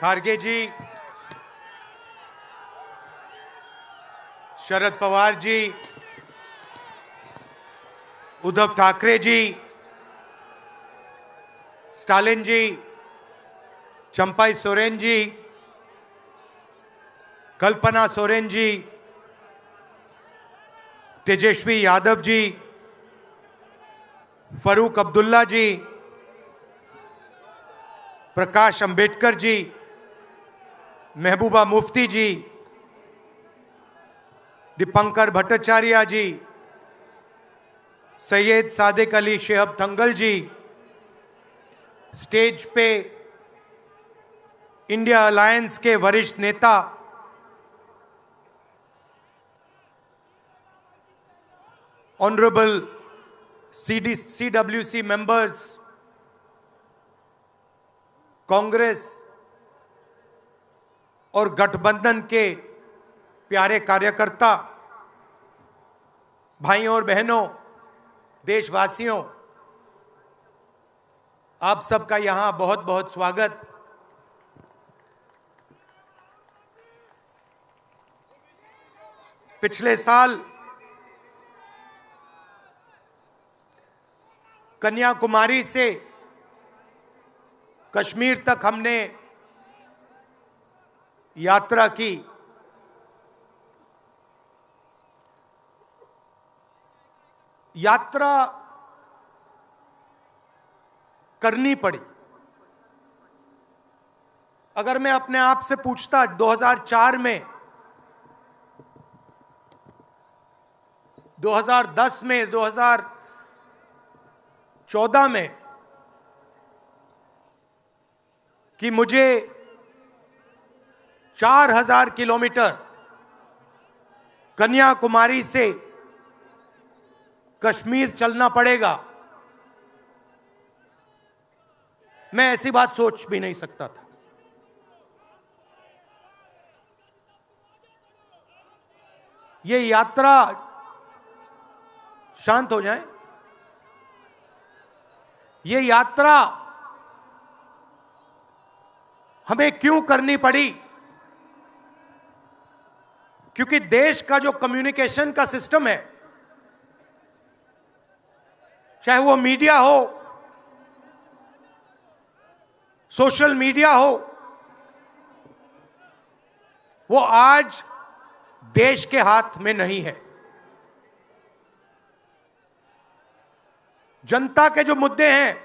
खारगे जी, Sharad Pawar ji, Uddhav Thackeray ji, Stalin जी, चंपाई सोरेन जी, कल्पना सोरेन जी, तेजस्वी यादव जी, फरूक अब्दुल्ला जी, प्रकाश अंबेडकर जी, महबूबा मुफ्ती जी, दीपंकर भट्टाचार्य जी, सैयद सादिक अली शेहब थंगल जी, stage पे India alliance के वरिष्ठ नेता ऑनरेबल CWC मेंबर्स, कांग्रेस और गठबंधन के प्यारे कार्यकर्ता, भाइयों और बहनों, देशवासियों, आप सबका यहां बहुत बहुत स्वागत। पिछले साल कन्याकुमारी से कश्मीर तक हमने यात्रा की। यात्रा करनी पड़ी। अगर मैं अपने आप से पूछता 2004 में, 2010 में, 2014 में कि मुझे 4000 किलोमीटर कन्याकुमारी से कश्मीर चलना पड़ेगा, मैं ऐसी बात सोच भी नहीं सकता था। ये यात्रा, शांत हो जाएं, ये यात्रा हमें क्यों करनी पड़ी? क्योंकि देश का जो कम्युनिकेशन का सिस्टम है, चाहे वो मीडिया हो, सोशल मीडिया हो, वो आज देश के हाथ में नहीं है। जनता के जो मुद्दे हैं,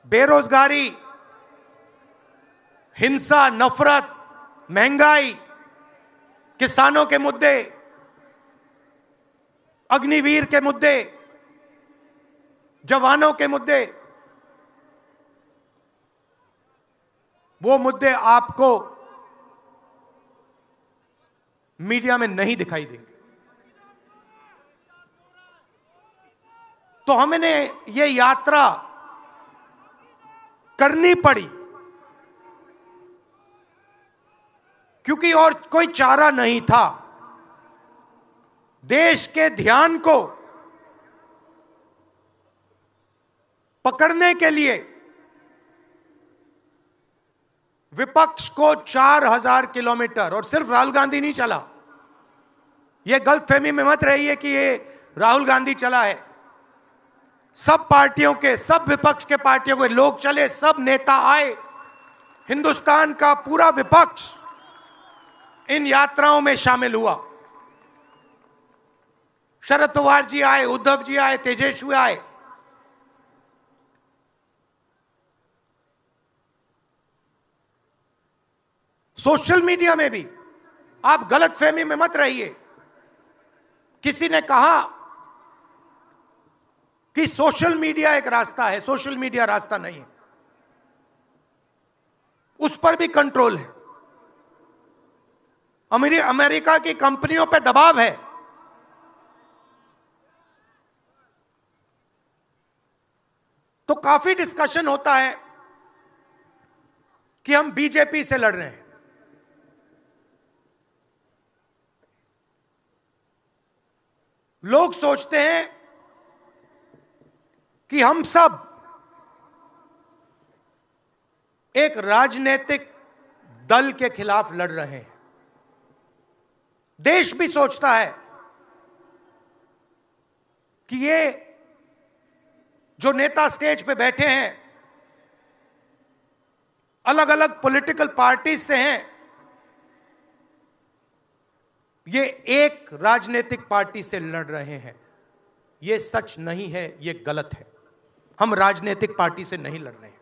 बेरोजगारी, हिंसा, नफरत, महंगाई, किसानों के मुद्दे, अग्निवीर के मुद्दे, जवानों के मुद्दे, वो मुद्दे आपको मीडिया में नहीं दिखाई देंगे। तो हमने ये यात्रा करनी पड़ी क्योंकि और कोई चारा नहीं था। देश के ध्यान को पकड़ने के लिए विपक्ष को 4000 किलोमीटर, और सिर्फ राहुल गांधी नहीं चला, यह गलतफहमी में मत रहिए कि ये राहुल गांधी चला है। सब पार्टियों के, सब विपक्ष के पार्टियों के लोग चले, सब नेता आए, हिंदुस्तान का पूरा विपक्ष इन यात्राओं में शामिल हुआ। शरद पवार जी आए, उद्धव जी आए, तेजस्वी आए। सोशल मीडिया में भी आप गलतफहमी में मत रहिए। किसी ने कहा कि सोशल मीडिया एक रास्ता है, सोशल मीडिया रास्ता नहीं है। उस पर भी कंट्रोल है। अमेरिका की कंपनियों पर दबाव है। तो काफी डिस्कशन होता है कि हम बीजेपी से लड़ रहे हैं। लोग सोचते हैं कि हम सब एक राजनीतिक दल के खिलाफ लड़ रहे हैं। देश भी सोचता है कि ये जो नेता स्टेज पे बैठे हैं अलग अलग पॉलिटिकल पार्टी से हैं, ये एक राजनीतिक पार्टी से लड़ रहे हैं। ये सच नहीं है, ये गलत है। हम राजनीतिक पार्टी से नहीं लड़ रहे हैं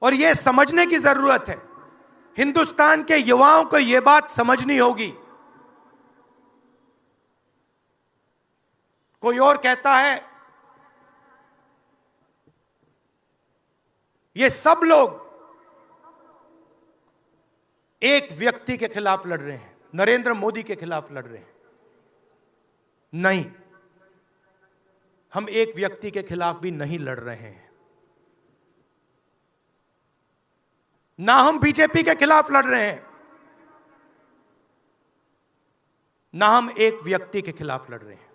और यह समझने की जरूरत है। हिंदुस्तान के युवाओं को यह बात समझनी होगी। कोई और कहता है ये सब लोग एक व्यक्ति के खिलाफ लड़ रहे हैं, नरेंद्र मोदी के खिलाफ लड़ रहे हैं। नहीं, हम एक व्यक्ति के खिलाफ भी नहीं लड़ रहे हैं। ना हम बीजेपी के खिलाफ लड़ रहे हैं, ना हम एक व्यक्ति के खिलाफ लड़ रहे हैं।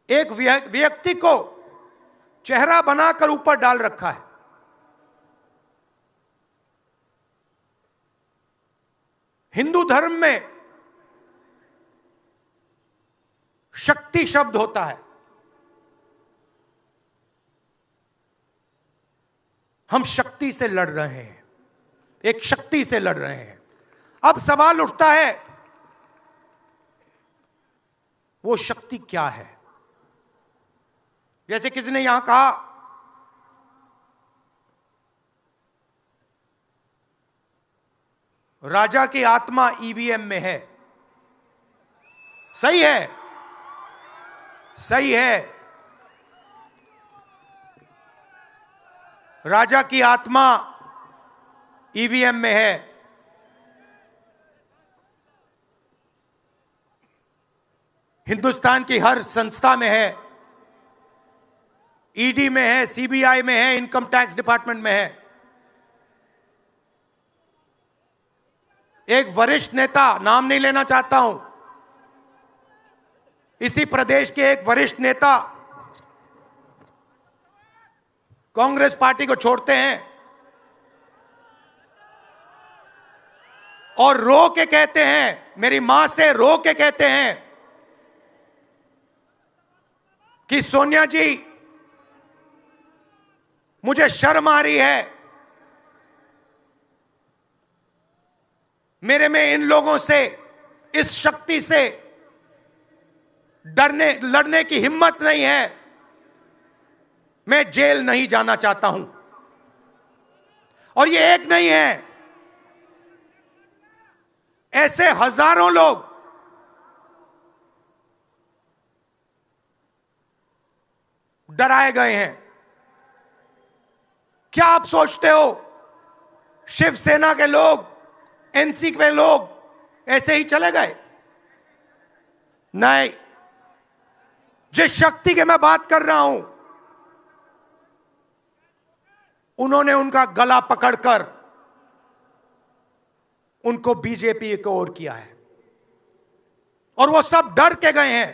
एक व्यक्ति को चेहरा बनाकर ऊपर डाल रखा है। हिंदू धर्म में शक्ति शब्द होता है। हम शक्ति से लड़ रहे हैं, एक शक्ति से लड़ रहे हैं। अब सवाल उठता है वो शक्ति क्या है? जैसे किसी ने यहां कहा राजा की आत्मा ईवीएम में है। सही है, सही है। राजा की आत्मा ईवीएम में है। हिंदुस्तान की हर संस्था में है, ईडी में है, सीबीआई में है, इनकम टैक्स डिपार्टमेंट में है। एक वरिष्ठ नेता, नाम नहीं लेना चाहता हूं, इसी प्रदेश के एक वरिष्ठ नेता कांग्रेस पार्टी को छोड़ते हैं और रो के कहते हैं, मेरी मां से रो के कहते हैं कि सोनिया जी मुझे शर्म आ रही है, मेरे में इन लोगों से, इस शक्ति से लड़ने की हिम्मत नहीं है, मैं जेल नहीं जाना चाहता हूं। और ये एक नहीं है, ऐसे हजारों लोग डराए गए हैं। क्या आप सोचते हो शिवसेना के लोग, एनसी के लोग ऐसे ही चले गए? नहीं, जिस शक्ति की मैं बात कर रहा हूं, उन्होंने उनका गला पकड़कर उनको बीजेपी की ओर किया है और वो सब डर के गए हैं।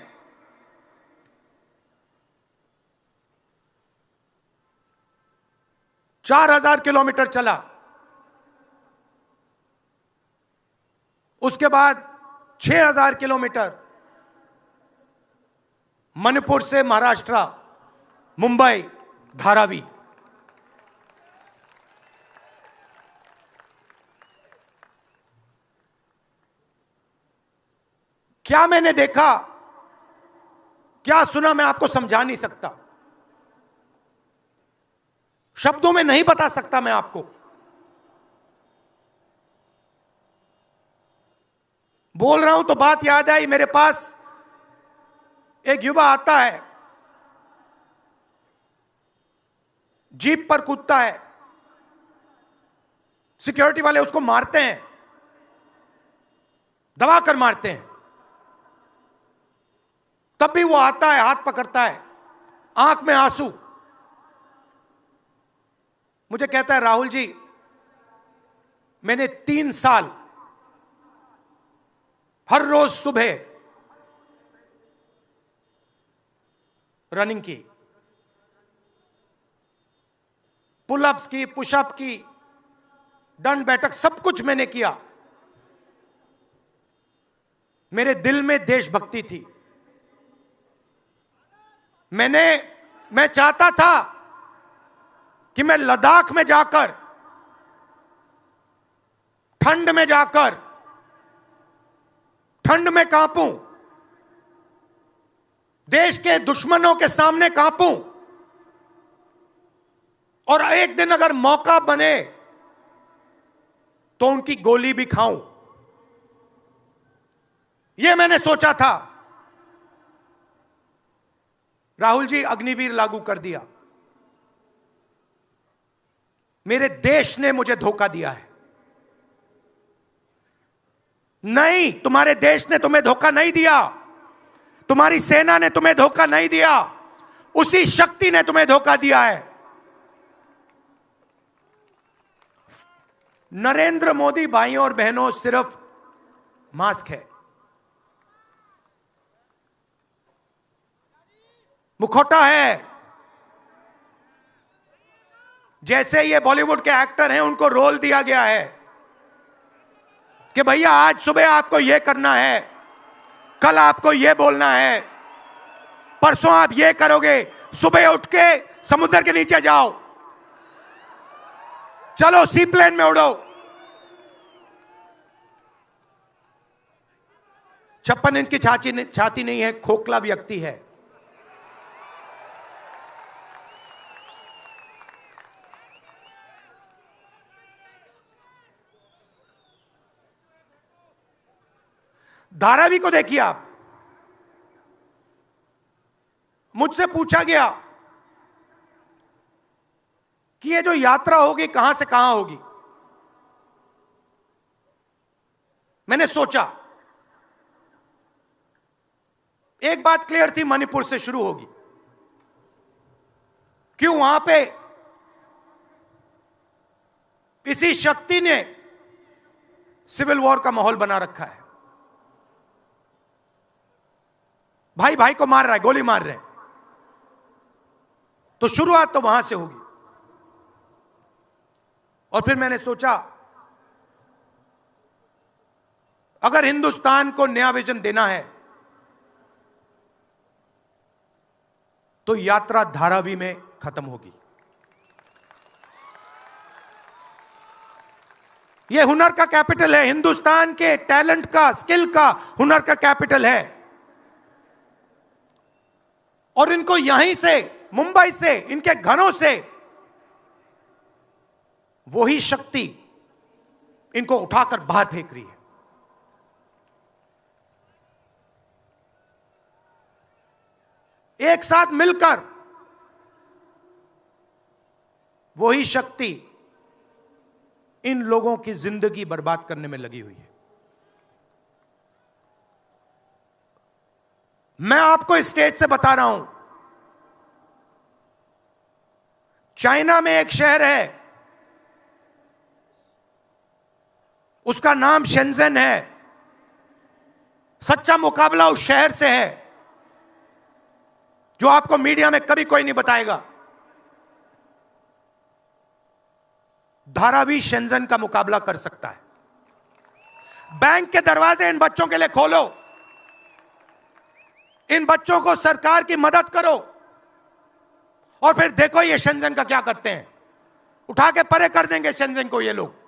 चार 4,000 किलोमीटर चला, उसके बाद 6,000 किलोमीटर मणिपुर से महाराष्ट्र, मुंबई, धारावी। क्या मैंने देखा, क्या सुना, मैं आपको समझा नहीं सकता, शब्दों में नहीं बता सकता मैं आपको। बोल रहा हूं तो बात याद आई, मेरे पास एक युवा आता है, जीप पर कूदता है, सिक्योरिटी वाले उसको मारते हैं, दबाकर मारते हैं, तब भी वो आता है, हाथ पकड़ता है, आंख में आंसू, मुझे कहता है राहुल जी मैंने 3 साल हर रोज सुबह रनिंग की, पुलअप्स की, पुशअप की, दंड बैठक, सब कुछ मैंने किया। मेरे दिल में देशभक्ति थी। मैं चाहता था कि मैं लद्दाख में जाकर, ठंड में जाकर, ठंड में कांपूं, देश के दुश्मनों के सामने कांपूं, और एक दिन अगर मौका बने तो उनकी गोली भी खाऊं। यह मैंने सोचा था। राहुल जी, अग्निवीर लागू कर दिया। मेरे देश ने मुझे धोखा दिया है। नहीं, तुम्हारे देश ने तुम्हें धोखा नहीं दिया। तुम्हारी सेना ने तुम्हें धोखा नहीं दिया। उसी शक्ति ने तुम्हें धोखा दिया है। नरेंद्र मोदी भाइयों और बहनों सिर्फ मास्क है, मुखौटा है। जैसे ये बॉलीवुड के एक्टर हैं, उनको रोल दिया गया है कि भैया आज सुबह आपको यह करना है, कल आपको यह बोलना है, परसों आप यह करोगे, सुबह उठ के समुद्र के नीचे जाओ, चलो सी प्लेन में उड़ो। 56 इंच की छाती नहीं है, खोखला व्यक्ति है। धारावी को देखिए आप। मुझसे पूछा गया कि ये जो यात्रा होगी कहां से कहां होगी। मैंने सोचा, एक बात क्लियर थी, मणिपुर से शुरू होगी। क्यों? वहां पे इसी शक्ति ने सिविल वॉर का माहौल बना रखा है। भाई भाई को मार रहा है, गोली मार रहे हैं, तो शुरुआत तो वहां से होगी। और फिर मैंने सोचा, अगर हिंदुस्तान को नया विजन देना है तो यात्रा धारावी में खत्म होगी। यह हुनर का कैपिटल है, हिंदुस्तान के टैलेंट का, स्किल का, हुनर का कैपिटल है। और इनको यहीं से, मुंबई से, इनके घरों से वही शक्ति इनको उठाकर बाहर फेंक रही है। एक साथ मिलकर वही शक्ति इन लोगों की जिंदगी बर्बाद करने में लगी हुई है। मैं आपको इस स्टेज से बता रहा हूं, चाइना में एक शहर है, उसका नाम शेंजन है। सच्चा मुकाबला उस शहर से है जो आपको मीडिया में कभी कोई नहीं बताएगा। धारावी शेंजन का मुकाबला कर सकता है। बैंक के दरवाजे इन बच्चों के लिए खोलो, इन बच्चों को सरकार की मदद करो, और फिर देखो ये शेंजन का क्या करते हैं। उठा के परे कर देंगे शेंजन को ये लोग।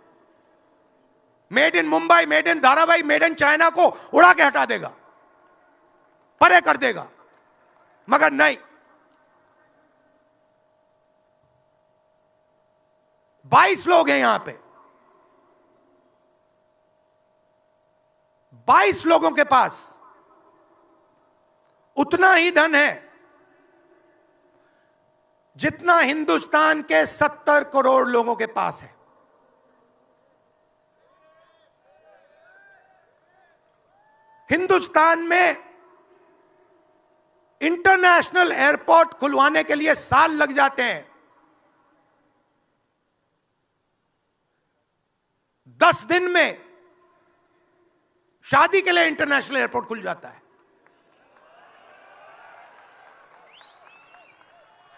Made in Mumbai, made in Dharavi, made in China को उड़ा के हटा देगा, परे कर देगा। मगर नहीं, 22 लोग हैं यहां पे, 22 लोगों के पास उतना ही धन है जितना हिंदुस्तान के 70 करोड़ लोगों के पास है। हिंदुस्तान में इंटरनेशनल एयरपोर्ट खुलवाने के लिए साल लग जाते हैं। 10 दिन में शादी के लिए इंटरनेशनल एयरपोर्ट खुल जाता है।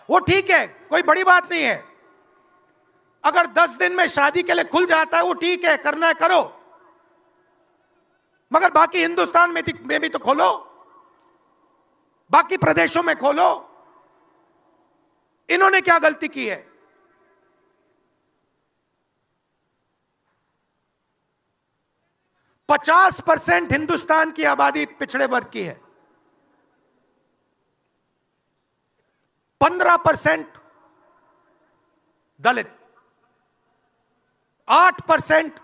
वो ठीक है, कोई बड़ी बात नहीं है, अगर 10 दिन में शादी के लिए खुल जाता है वो ठीक है, करना है करो, मगर बाकी हिंदुस्तान में भी तो खोलो, बाकी प्रदेशों में खोलो। इन्होंने क्या गलती की है? पचास 50% हिंदुस्तान की आबादी पिछड़े वर्ग की है, 15% दलित, 8%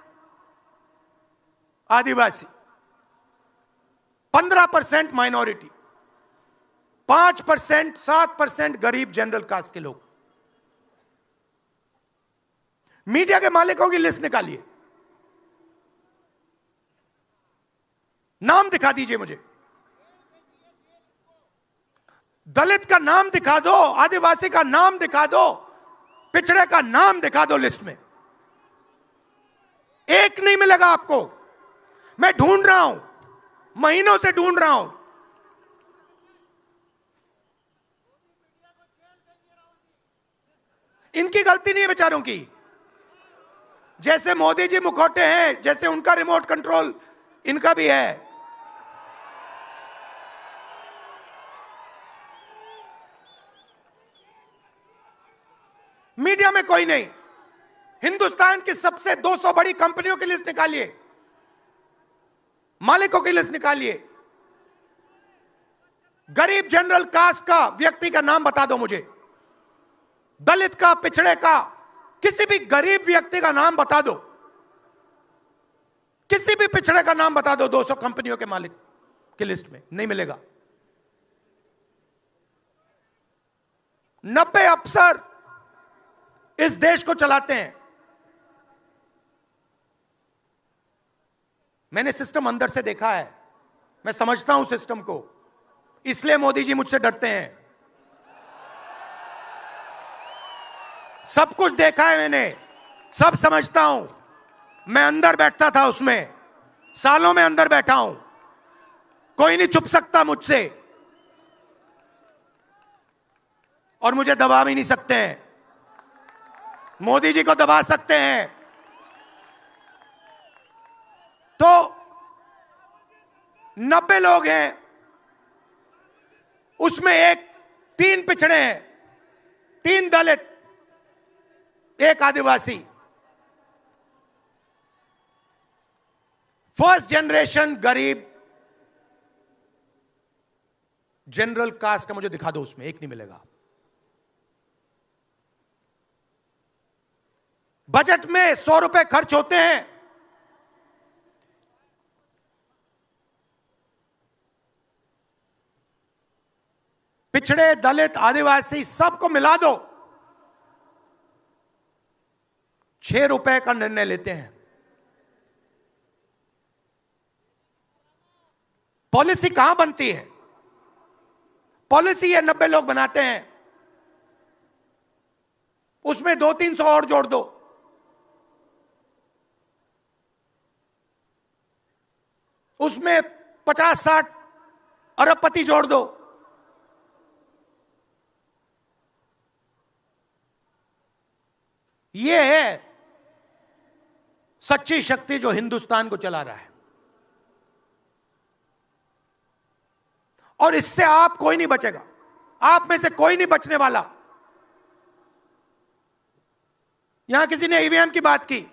आदिवासी, 15% माइनॉरिटी, 5% 7% गरीब जनरल कास्ट के लोग। मीडिया के मालिकों की लिस्ट निकालिए, नाम दिखा दीजिए मुझे। दलित का नाम दिखा दो, आदिवासी का नाम दिखा दो, पिछड़े का नाम दिखा दो लिस्ट में। एक नहीं मिलेगा आपको। मैं ढूंढ रहा हूं, महीनों से ढूंढ रहा हूं। इनकी गलती नहीं है बेचारों की। जैसे मोदी जी मुखौटे हैं, जैसे उनका रिमोट कंट्रोल इनका भी है। मीडिया में कोई नहीं। हिंदुस्तान की सबसे 200 बड़ी कंपनियों की लिस्ट निकालिए, मालिकों की लिस्ट निकालिए। गरीब जनरल कास्ट का व्यक्ति का नाम बता दो मुझे, दलित का, पिछड़े का, किसी भी गरीब व्यक्ति का नाम बता दो, किसी भी पिछड़े का नाम बता दो 200 कंपनियों के मालिक की लिस्ट में, नहीं मिलेगा। 90 अफसर इस देश को चलाते हैं। मैंने सिस्टम अंदर से देखा है, मैं समझता हूं सिस्टम को, इसलिए मोदी जी मुझसे डरते हैं। सब कुछ देखा है मैंने, सब समझता हूं। मैं अंदर बैठता था उसमें, सालों में अंदर बैठा हूं। कोई नहीं छुप सकता मुझसे, और मुझे दबा भी नहीं सकते हैं। मोदी जी को दबा सकते हैं तो 90 लोग हैं, उसमें 3 पिछड़े हैं, 3 दलित, 1 आदिवासी। फर्स्ट जनरेशन गरीब जनरल कास्ट का मुझे दिखा दो, उसमें एक नहीं मिलेगा। बजट में 100 रुपए खर्च होते हैं, पिछड़े, दलित, आदिवासी सबको मिला दो, 6 रुपए का निर्णय लेते हैं। पॉलिसी कहां बनती है? पॉलिसी ये 90 लोग बनाते हैं, उसमें 200-300 और जोड़ दो, उसमें 50-60 अरबपति जोड़ दो। यह है सच्ची शक्ति जो हिंदुस्तान को चला रहा है। और इससे आप कोई नहीं बचेगा, आप में से कोई नहीं बचने वाला। यहां किसी ने ईवीएम की बात की,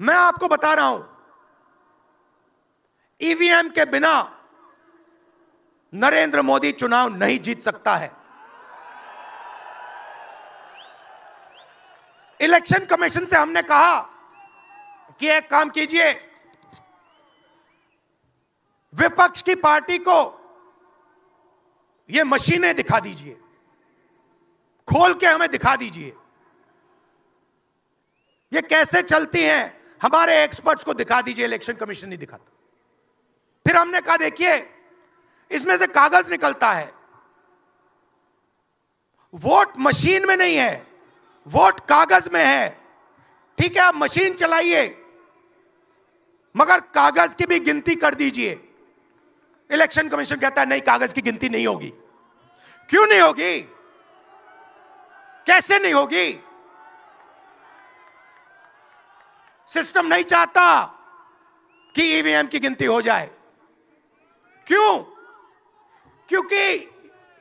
मैं आपको बता रहा हूं, ईवीएम के बिना नरेंद्र मोदी चुनाव नहीं जीत सकता है। इलेक्शन कमीशन से हमने कहा कि एक काम कीजिए, विपक्ष की पार्टी को ये मशीनें दिखा दीजिए, खोल के हमें दिखा दीजिए ये कैसे चलती हैं, हमारे एक्सपर्ट्स को दिखा दीजिए। इलेक्शन कमीशन नहीं दिखाता। फिर हमने कहा देखिए, इसमें से कागज निकलता है, वोट मशीन में नहीं है, वोट कागज में है। ठीक है, आप मशीन चलाइए, मगर कागज की भी गिनती कर दीजिए। इलेक्शन कमीशन कहता है नहीं, कागज की गिनती नहीं होगी। क्यों नहीं होगी? कैसे नहीं होगी? सिस्टम नहीं चाहता कि ईवीएम की गिनती हो जाए। क्यों? क्योंकि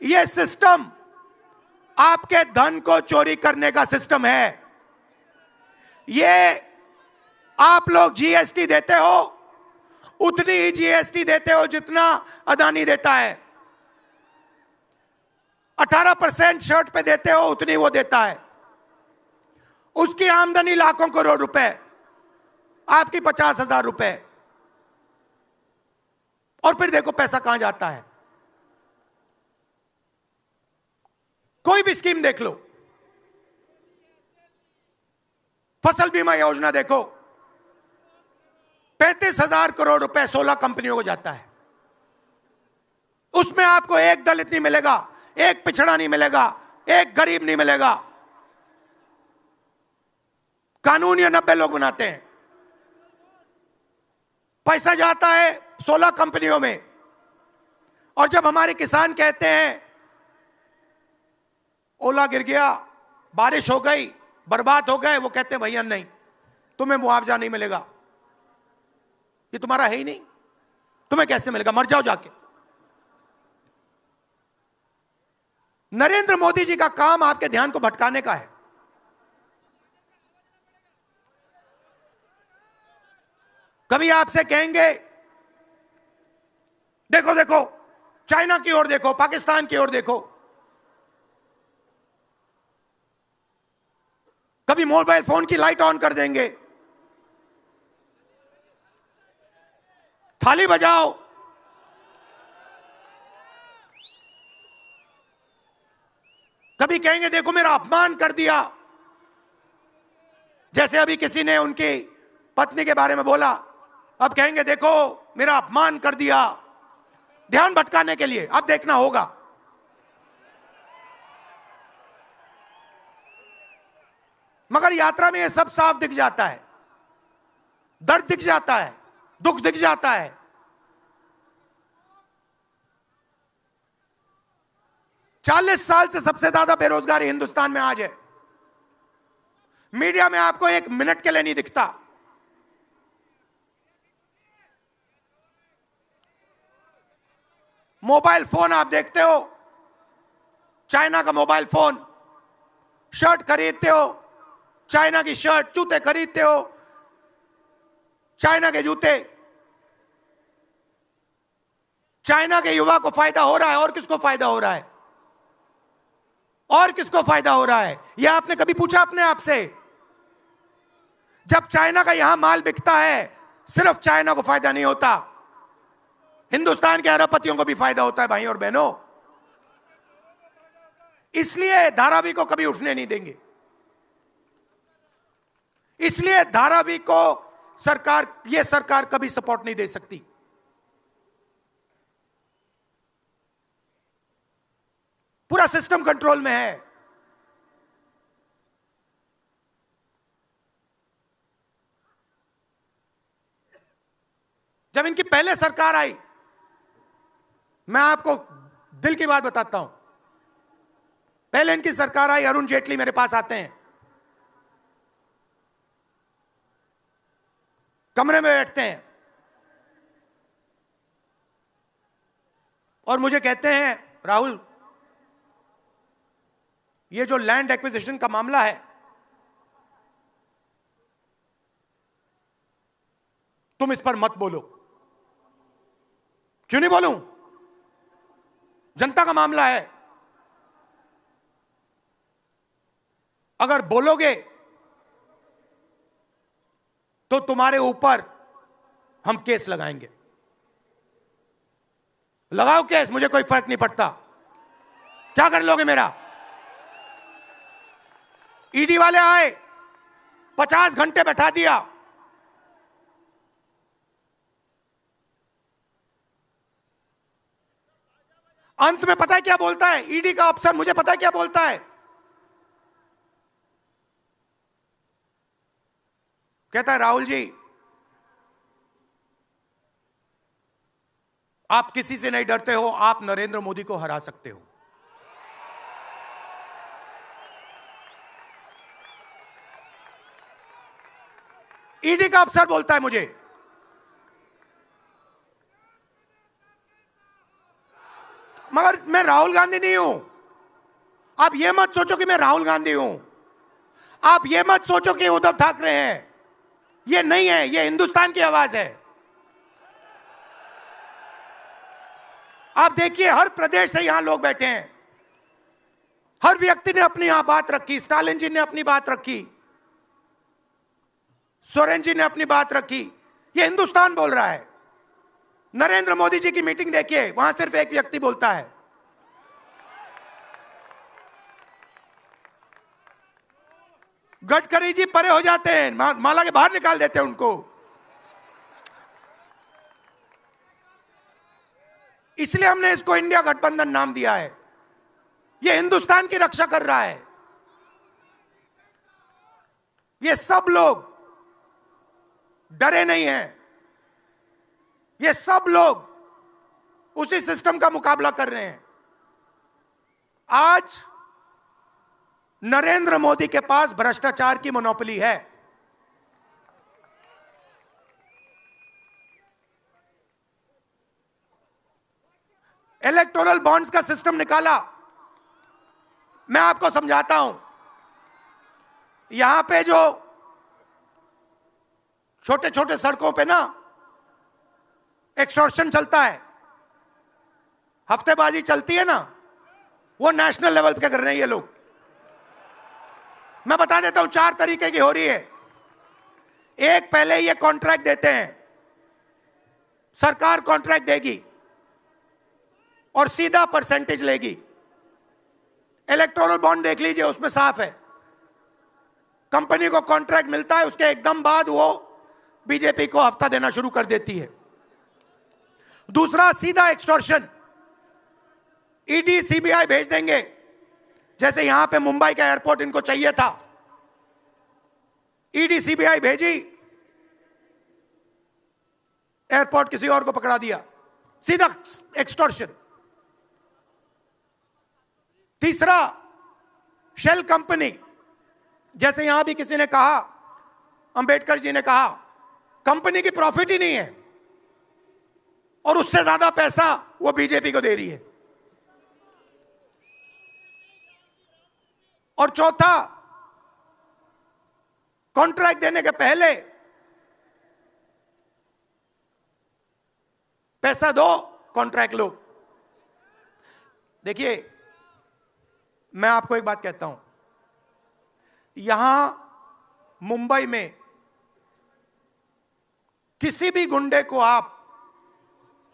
यह सिस्टम आपके धन को चोरी करने का सिस्टम है। ये आप लोग जीएसटी देते हो, उतनी ही जीएसटी देते हो जितना अदानी देता है। 18% शर्ट पे देते हो, उतनी वो देता है। उसकी आमदनी लाखों करोड़ रुपए, आपकी 50,000 रुपए। और फिर देखो पैसा कहां जाता है। कोई भी स्कीम देख लो, फसल बीमा योजना देखो, 35,000 करोड़ रुपए 16 कंपनियों को जाता है। उसमें आपको एक दलित नहीं मिलेगा, एक पिछड़ा नहीं मिलेगा, एक गरीब नहीं मिलेगा। कानून ये 90 लोग बनाते हैं। पैसा जाता है 16 कंपनियों में। और जब हमारे किसान कहते हैं ओला गिर गया, बारिश हो गई, बर्बाद हो गए, वो कहते हैं भैया नहीं, तुम्हें मुआवजा नहीं मिलेगा, ये तुम्हारा है ही नहीं, तुम्हें कैसे मिलेगा, मर जाओ जाके। नरेंद्र मोदी जी का काम आपके ध्यान को भटकाने का है। कभी आपसे कहेंगे देखो देखो चाइना की ओर देखो, पाकिस्तान की ओर देखो। कभी मोबाइल फोन की लाइट ऑन कर देंगे, थाली बजाओ। कभी कहेंगे देखो मेरा अपमान कर दिया, जैसे अभी किसी ने उनकी पत्नी के बारे में बोला, अब कहेंगे देखो मेरा अपमान कर दिया, ध्यान भटकाने के लिए। अब देखना होगा। मगर यात्रा में यह सब साफ दिख जाता है, दर्द दिख जाता है, दुख दिख जाता है। चालीस साल से सबसे ज्यादा बेरोजगारी हिंदुस्तान में आज है। मीडिया में आपको एक मिनट के लिए नहीं दिखता। मोबाइल फोन आप देखते हो, चाइना का मोबाइल फोन, शर्ट खरीदते हो, चाइना की शर्ट, जूते खरीदते हो, चाइना के जूते। चाइना के युवा को फायदा हो रहा है, और किसको फायदा हो रहा है? और किसको फायदा हो रहा है? यह आपने कभी पूछा अपने आप से? जब चाइना का यहां माल बिकता है, सिर्फ चाइना को फायदा नहीं होता, हिंदुस्तान के अरबपतियों को भी फायदा होता है भाई और बहनों। इसलिए धारावी को कभी उठने नहीं देंगे। इसलिए धारावी को यह सरकार कभी सपोर्ट नहीं दे सकती। पूरा सिस्टम कंट्रोल में है। जब इनकी पहले सरकार आई, मैं आपको दिल की बात बताता हूं, पहले इनकी सरकार आई, अरुण जेटली मेरे पास आते हैं, कमरे में बैठते हैं और मुझे कहते हैं राहुल, ये जो लैंड एक्विजिशन का मामला है, तुम इस पर मत बोलो। क्यों नहीं बोलूं? जनता का मामला है। अगर बोलोगे तो तुम्हारे ऊपर हम केस लगाएंगे। लगाओ केस, मुझे कोई फर्क नहीं पड़ता। क्या कर लोगे मेरा? ईडी वाले आए, 50 घंटे बैठा दिया। अंत में पता है क्या बोलता है ईडी का अफसर? मुझे पता है क्या बोलता है। कहता है राहुल जी, आप किसी से नहीं डरते हो, आप नरेंद्र मोदी को हरा सकते हो। ईडी का अफसर बोलता है मुझे। मगर मैं राहुल गांधी नहीं हूं। आप ये मत सोचो कि मैं राहुल गांधी हूं। आप ये मत सोचो कि उद्धव ठाकरे हैं। ये नहीं है, ये हिंदुस्तान की आवाज है। आप देखिए, हर प्रदेश से यहां लोग बैठे हैं। हर व्यक्ति ने अपनी यहां बात रखी। स्टालिन जी ने अपनी बात रखी, सोरेन जी ने अपनी बात रखी। ये हिंदुस्तान बोल रहा है। नरेंद्र मोदी जी की मीटिंग देखिए, वहां सिर्फ एक व्यक्ति बोलता है। गडकरी जी परे हो जाते हैं, माला के बाहर निकाल देते हैं उनको। इसलिए हमने इसको इंडिया गठबंधन नाम दिया है। ये हिंदुस्तान की रक्षा कर रहा है। ये सब लोग डरे नहीं हैं। ये सब लोग उसी सिस्टम का मुकाबला कर रहे हैं। आज नरेंद्र मोदी के पास भ्रष्टाचार की मोनोपोली है। इलेक्टोरल बॉन्ड्स का सिस्टम निकाला। मैं आपको समझाता हूं। यहां पे जो छोटे छोटे सड़कों पे ना एक्सटॉर्शन चलता है, हफ्तेबाजी चलती है ना, वो नेशनल लेवल पे कर रहे हैं ये लोग। मैं बता देता हूं, 4 तरीके की हो रही है। एक, पहले ये कॉन्ट्रैक्ट देते हैं, सरकार कॉन्ट्रैक्ट देगी और सीधा परसेंटेज लेगी। इलेक्टोरल बॉन्ड देख लीजिए, उसमें साफ है। कंपनी को कॉन्ट्रैक्ट मिलता है, उसके एकदम बाद वो बीजेपी को हफ्ता देना शुरू कर देती है। दूसरा, सीधा एक्सटॉर्शन। ईडी सीबीआई भेज देंगे। जैसे यहां पे मुंबई का एयरपोर्ट इनको चाहिए था, ईडी सीबीआई भेजी, एयरपोर्ट किसी और को पकड़ा दिया। सीधा एक्सटॉर्शन। तीसरा, शेल कंपनी। जैसे यहां भी किसी ने कहा, अंबेडकर जी ने कहा, कंपनी की प्रॉफिट ही नहीं है और उससे ज्यादा पैसा वो बीजेपी को दे रही है। और चौथा, कॉन्ट्रैक्ट देने के पहले पैसा दो, कॉन्ट्रैक्ट लो। देखिए, मैं आपको एक बात कहता हूं, यहां मुंबई में किसी भी गुंडे को आप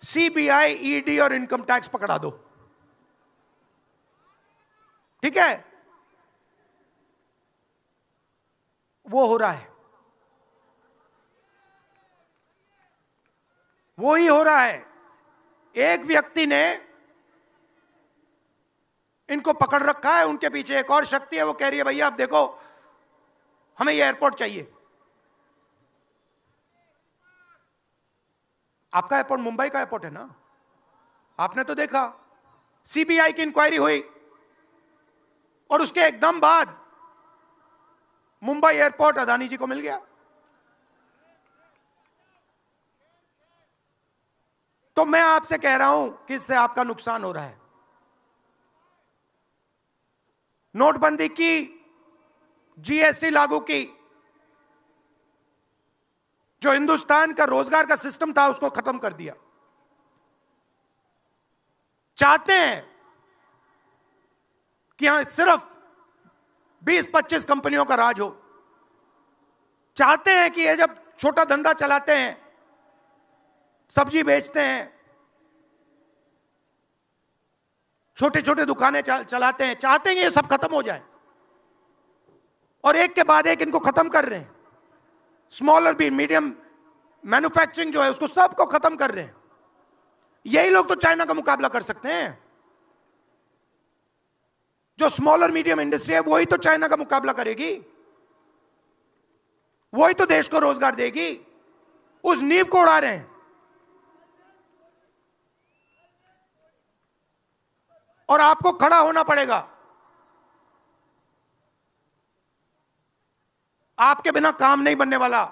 सीबीआई, ईडी और इनकम टैक्स पकड़ा दो, ठीक है? वो हो रहा है, वो ही हो रहा है। एक व्यक्ति ने इनको पकड़ रखा है, उनके पीछे एक और शक्ति है, वो कह रही है भैया आप देखो, हमें ये एयरपोर्ट चाहिए। आपका एयरपोर्ट मुंबई का एयरपोर्ट है ना, आपने तो देखा। सीबीआई की इंक्वायरी हुई और उसके एकदम बाद मुंबई एयरपोर्ट अदानी जी को मिल गया। तो मैं आपसे कह रहा हूं कि इससे आपका नुकसान हो रहा है। नोटबंदी की, जीएसटी लागू की, जो हिंदुस्तान का रोजगार का सिस्टम था उसको खत्म कर दिया। चाहते हैं कि यहां सिर्फ 20-25 कंपनियों का राज हो। चाहते हैं कि ये जब छोटा धंधा चलाते हैं, सब्जी बेचते हैं, छोटे छोटे दुकानें चलाते हैं, चाहते हैं ये सब खत्म हो जाए। और एक के बाद एक इनको खत्म कर रहे हैं। स्मॉल और भी मीडियम मैन्युफैक्चरिंग जो है उसको सबको खत्म कर रहे हैं। यही लोग तो चाइना का मुकाबला कर सकते हैं। जो स्मॉल और मीडियम इंडस्ट्री है वही तो चाइना का मुकाबला करेगी, वही तो देश को रोजगार देगी। उस नींव को उड़ा रहे हैं। और आपको खड़ा होना पड़ेगा। आपके बिना काम नहीं बनने वाला।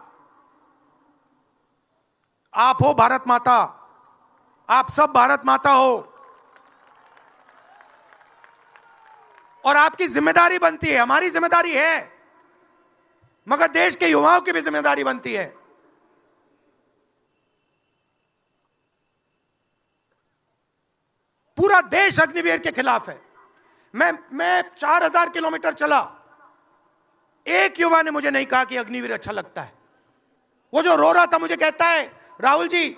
आप हो भारत माता, आप सब भारत माता हो, और आपकी जिम्मेदारी बनती है, हमारी जिम्मेदारी है, मगर देश के युवाओं की भी जिम्मेदारी बनती है। पूरा देश अग्निवीर के खिलाफ है। मैं 4000 किलोमीटर चला, एक युवा ने मुझे नहीं कहा कि अग्निवीर अच्छा लगता है। वो जो रो रहा था मुझे कहता है, राहुल जी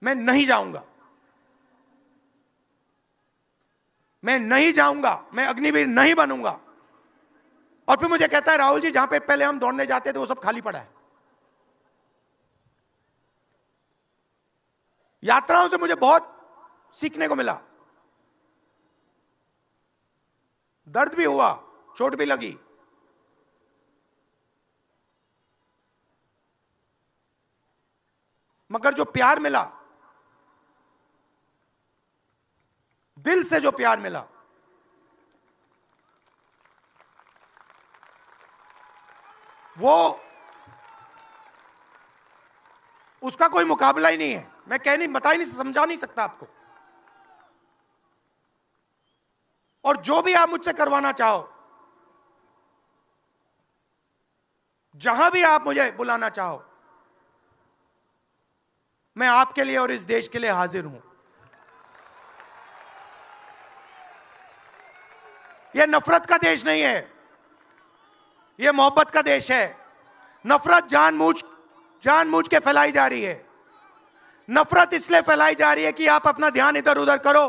मैं नहीं जाऊंगा, मैं नहीं जाऊंगा, मैं अग्निवीर नहीं बनूंगा। और फिर मुझे कहता है, राहुल जी जहां पे पहले हम दौड़ने जाते थे वो सब खाली पड़ा है। यात्राओं से मुझे बहुत सीखने को मिला, दर्द भी हुआ, चोट भी लगी, मगर जो प्यार मिला, दिल से जो प्यार मिला, वो उसका कोई मुकाबला ही नहीं है। मैं कह नहीं, बता ही नहीं, समझा नहीं सकता आपको। और जो भी आप मुझसे करवाना चाहो, जहां भी आप मुझे बुलाना चाहो, मैं आपके लिए और इस देश के लिए हाजिर हूं। यह नफरत का देश नहीं है, यह मोहब्बत का देश है। नफरत जानबूझ के फैलाई जा रही है। नफरत इसलिए फैलाई जा रही है कि आप अपना ध्यान इधर उधर करो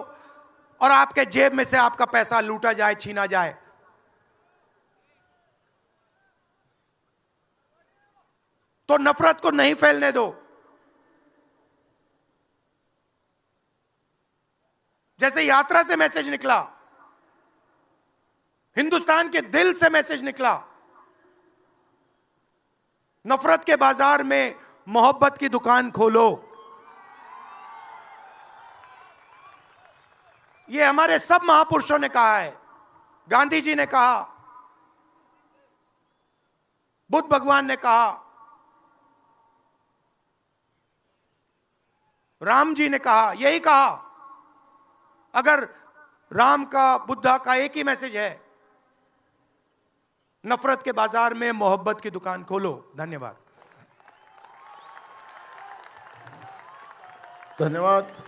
और आपके जेब में से आपका पैसा लूटा जाए, छीना जाए। तो नफरत को नहीं फैलने दो। जैसे यात्रा से मैसेज निकला, हिंदुस्तान के दिल से मैसेज निकला, नफरत के बाजार में मोहब्बत की दुकान खोलो। यह हमारे सब महापुरुषों ने कहा है। गांधी जी ने कहा, बुद्ध भगवान ने कहा, राम जी ने कहा, यही कहा। अगर राम का, बुद्धा का एक ही मैसेज है, नफरत के बाजार में मोहब्बत की दुकान खोलो। धन्यवाद। धन्यवाद।